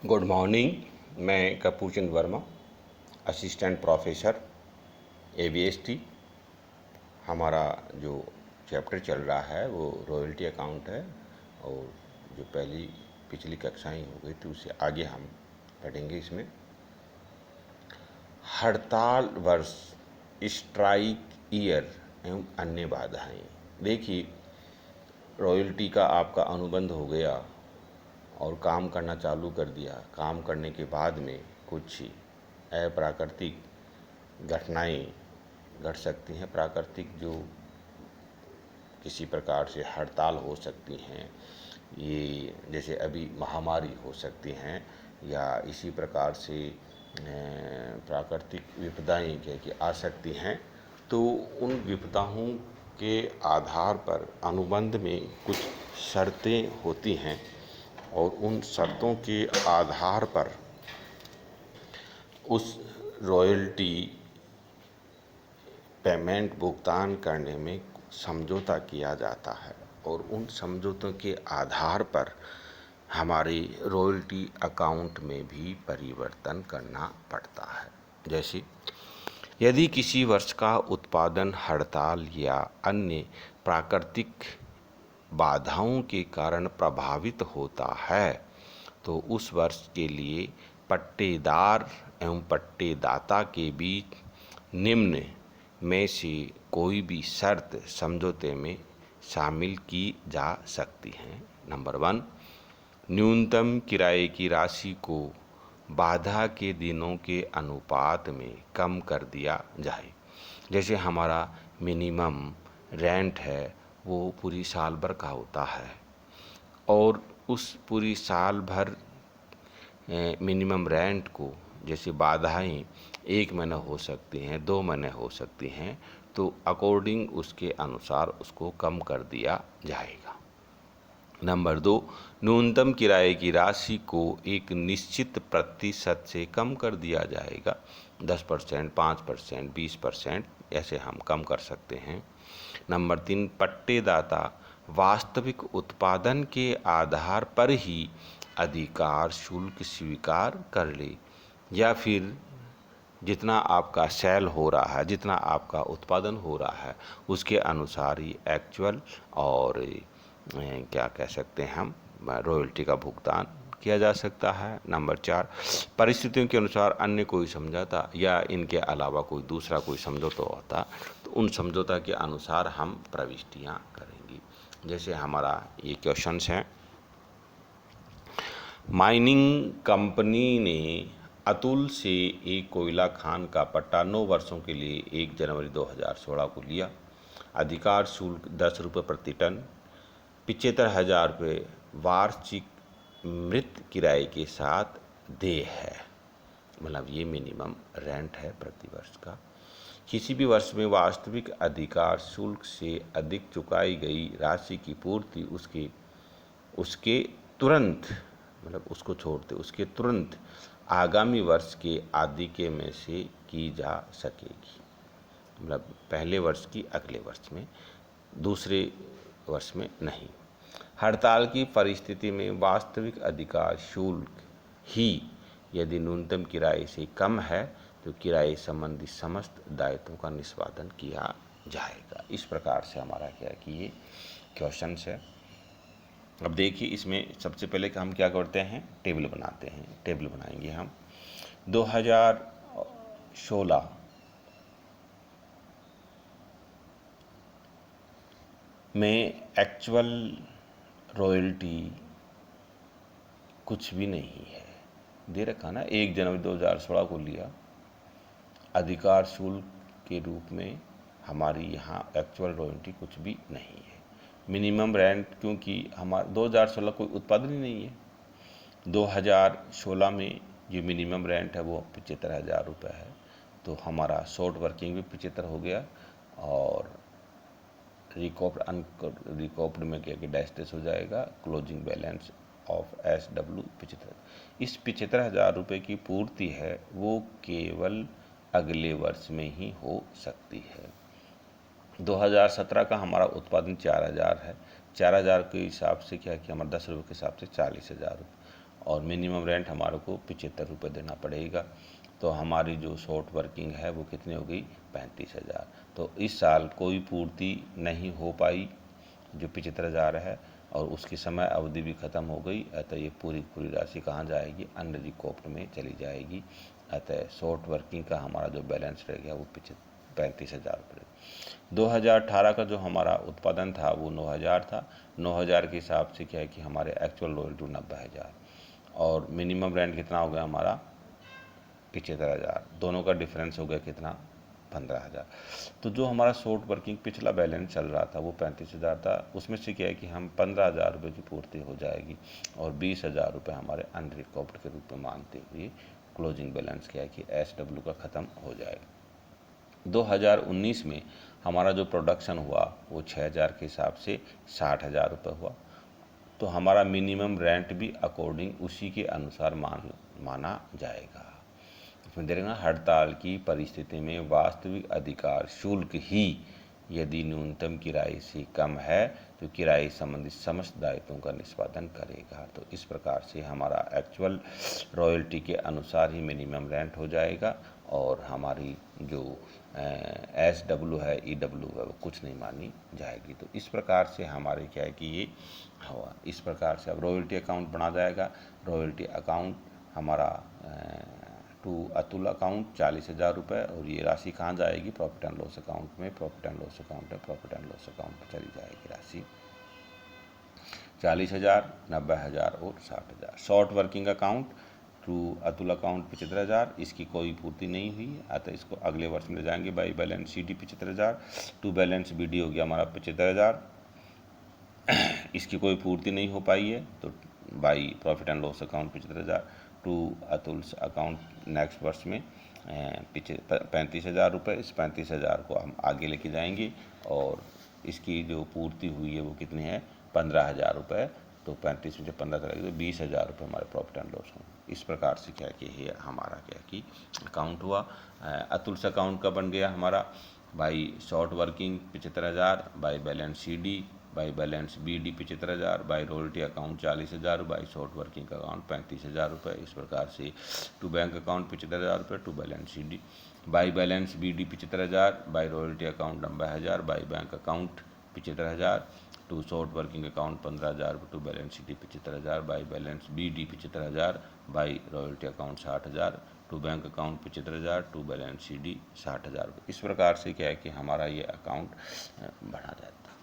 Good morning. मैं कपूर चंद Verma, assistant professor एवीएसटी। हमारा जो चैप्टर चल रहा है वो रॉयल्टी अकाउंट है और जो पिछली कक्षाएं हो गई थी उससे आगे हम पढ़ेंगे। इसमें हड़ताल वर्ष, स्ट्राइक ईयर एवं अन्य बाधाएं। देखिए, रॉयल्टी का आपका अनुबंध हो गया और काम करना चालू कर दिया। काम करने के बाद में कुछ अप्राकृतिक घटनाएं घट सकती हैं। प्राकृतिक जो किसी प्रकार से हड़ताल हो सकती हैं, ये जैसे अभी महामारी हो सकती हैं या इसी प्रकार से प्राकृतिक विपदाएं कि आ सकती हैं। तो उन विपदाओं के आधार पर अनुबंध में कुछ शर्तें होती हैं और उन शर्तों के आधार पर उस रॉयल्टी पेमेंट भुगतान करने में समझौता किया जाता है और उन समझौतों के आधार पर हमारे रॉयल्टी अकाउंट में भी परिवर्तन करना पड़ता है। जैसे यदि किसी वर्ष का उत्पादन हड़ताल या अन्य प्राकृतिक बाधाओं के कारण प्रभावित होता है तो उस वर्ष के लिए पट्टेदार एवं पट्टेदाता के बीच निम्न में से कोई भी शर्त समझौते में शामिल की जा सकती है। नंबर 1, न्यूनतम किराए की राशि को बाधा के दिनों के अनुपात में कम कर दिया जाए। जैसे हमारा मिनिमम रेंट है वो पूरी साल भर का होता है और उस पूरी साल भर मिनिमम रेंट को जैसे बाधाएं 1 महीना हो सकती हैं, 2 महीने हो सकती हैं, तो अकॉर्डिंग उसके अनुसार उसको कम कर दिया जाएगा। नंबर 2, न्यूनतम किराए की राशि को एक निश्चित प्रतिशत से कम कर दिया जाएगा। 10%, 5%, 20% ऐसे हम कम कर सकते हैं। नंबर 3, पट्टेदाता वास्तविक उत्पादन के आधार पर ही अधिकार शुल्क स्वीकार कर ले या फिर जितना आपका सेल हो रहा है, जितना आपका उत्पादन हो रहा है उसके अनुसार ही एक्चुअल और क्या कह सकते हैं हम रॉयल्टी का भुगतान किया जा सकता है। नंबर 4, परिस्थितियों के अनुसार अन्य कोई समझौता या इनके अलावा कोई दूसरा कोई समझौता होता तो उन समझौता के अनुसार हम प्रविष्टियां करेंगे। जैसे हमारा ये क्वेश्चंस हैं। माइनिंग कंपनी ने अतुल से एक कोयला खान का पट्टा 9 वर्षों के लिए 1 जनवरी 2016 को लिया। अधिकार शुल्क 10 रुपये प्रति टन, 75,000 रुपये वार्षिक मृत किराए के साथ देय है। मतलब ये मिनिमम रेंट है प्रति वर्ष का। किसी भी वर्ष में वास्तविक अधिकार शुल्क से अधिक चुकाई गई राशि की पूर्ति उसके तुरंत, मतलब उसको छोड़ते उसके तुरंत आगामी वर्ष के आदिके में से की जा सकेगी। मतलब पहले वर्ष की अगले वर्ष में, दूसरे वर्ष में नहीं। हड़ताल की परिस्थिति में वास्तविक अधिकार शुल्क ही यदि न्यूनतम किराए से कम है तो किराए संबंधी समस्त दायित्वों का निष्पादन किया जाएगा। इस प्रकार से हमारा क्या कि ये क्वेश्चन है। अब देखिए, इसमें सबसे पहले हम क्या करते हैं, टेबल बनाते हैं। टेबल बनाएंगे हम 2016 में एक्चुअल रॉयल्टी कुछ भी नहीं है, दे रखा ना, 1 जनवरी 2016 को लिया। अधिकार शुल्क के रूप में हमारी यहाँ एक्चुअल रॉयल्टी कुछ भी नहीं है। मिनिमम रेंट, क्योंकि हमारा 2016 कोई उत्पादन ही नहीं है। 2016 में जो मिनिमम रेंट है वो 75,000 रुपये है, तो हमारा शॉर्ट वर्किंग भी 75 हो गया और रिकॉप्ड में क्या कि डैश हो जाएगा। Closing balance of SW 75। इस 75,000 रुपये की पूर्ति है वो केवल अगले वर्ष में ही हो सकती है। 2017 का हमारा उत्पादन 4,000 है। 4,000 के हिसाब से क्या कि हमारा 10 रुपये के हिसाब से 40,000 रुपये। और मिनिमम रेंट हमारे को 75 रुपये देना पड़ेगा। तो हमारी जो शॉर्ट वर्किंग है वो कितनी हो गई, 35,000। तो इस साल कोई पूर्ति नहीं हो पाई जो 75,000 है, और उसकी समय अवधि भी ख़त्म हो गई। अतः ये पूरी पूरी राशि कहाँ जाएगी, अनरिकॉर्ड रिकॉर्ड में चली जाएगी। अतः शॉर्ट वर्किंग का हमारा जो बैलेंस रह गया वो 35,000 रुपये। 2018 का जो हमारा उत्पादन था वो 9,000 था। 9,000 के हिसाब से क्या है कि हमारे एक्चुअल रॉयल्टी 90,000 और मिनिमम रेंट कितना हो गया हमारा 75,000। दोनों का डिफरेंस हो गया कितना, 15,000। तो जो हमारा शॉर्ट वर्किंग पिछला बैलेंस चल रहा था वो 35,000 था। उसमें से क्या है कि हम 15,000 रुपये की पूर्ति हो जाएगी और 20,000 रुपये हमारे अनरिकॉर्ड के रूप में मानते हुए क्लोजिंग बैलेंस क्या है कि SW का ख़त्म हो जाएगा। 2019 में हमारा जो प्रोडक्शन हुआ वो 6,000 के हिसाब से 60,000 रुपये हुआ। तो हमारा मिनिमम रेंट भी अकॉर्डिंग उसी के अनुसार माना जाएगा। इसमें देखेंगे हड़ताल की परिस्थिति में वास्तविक अधिकार शुल्क ही यदि न्यूनतम किराए से कम है तो किराए संबंधित समस्त दायित्वों का निष्पादन करेगा। तो इस प्रकार से हमारा एक्चुअल रॉयल्टी के अनुसार ही मिनिमम रेंट हो जाएगा और हमारी जो SW है EW है वो कुछ नहीं मानी जाएगी। तो इस प्रकार से हमारे क्या है कि ये हुआ। इस प्रकार से अब रॉयल्टी अकाउंट बना जाएगा। रॉयल्टी अकाउंट हमारा टू अतुल अकाउंट 40,000 रुपये, और ये राशि कहाँ जाएगी, प्रॉफिट एंड लॉस अकाउंट में। प्रॉफिट एंड लॉस अकाउंट है, प्रॉफिट एंड लॉस अकाउंट में चली जाएगी राशि 40,000, 90,000 और 60,000। Short working account to Atul account 75,000, इसकी कोई पूर्ति नहीं हुई, अतः इसको अगले वर्ष में ले जाएंगे। By balance CD 75,000, to balance BD हो गया हमारा 75,000, इसकी कोई पूर्ति नहीं हो पाई है, तो by profit and loss account 75,000। To Atul account next वर्ष में 35,000 रुपये। इस 35,000 को हम आगे लेके जाएंगे और इसकी जो पूर्ति हुई है वो कितनी है, 15,000 रुपये। तो 35 में से 15 करेंगे तो 20,000 रुपये हमारे प्रॉफिट एंड लॉस होंगे। इस प्रकार से क्या कि ये हमारा क्या कि अकाउंट हुआ। अतुल अकाउंट का बन गया हमारा by short working 75,000, by balance CD, by balance BD 75,000, by royalty account 40,000, by short working account 35,000 रुपये। इस प्रकार से टू बैंक अकाउंट 75,000 रुपये, to balance CD, by balance BD 75,000, by royalty account 90,000, by bank account 75,000, to short working account 15,000, to balance CD 75,000, by balance BD 75,000, by royalty account 60,000, to bank account 75,000, to balance CD 60,000। इस प्रकार से क्या है कि हमारा ये account बढ़ा जाता है।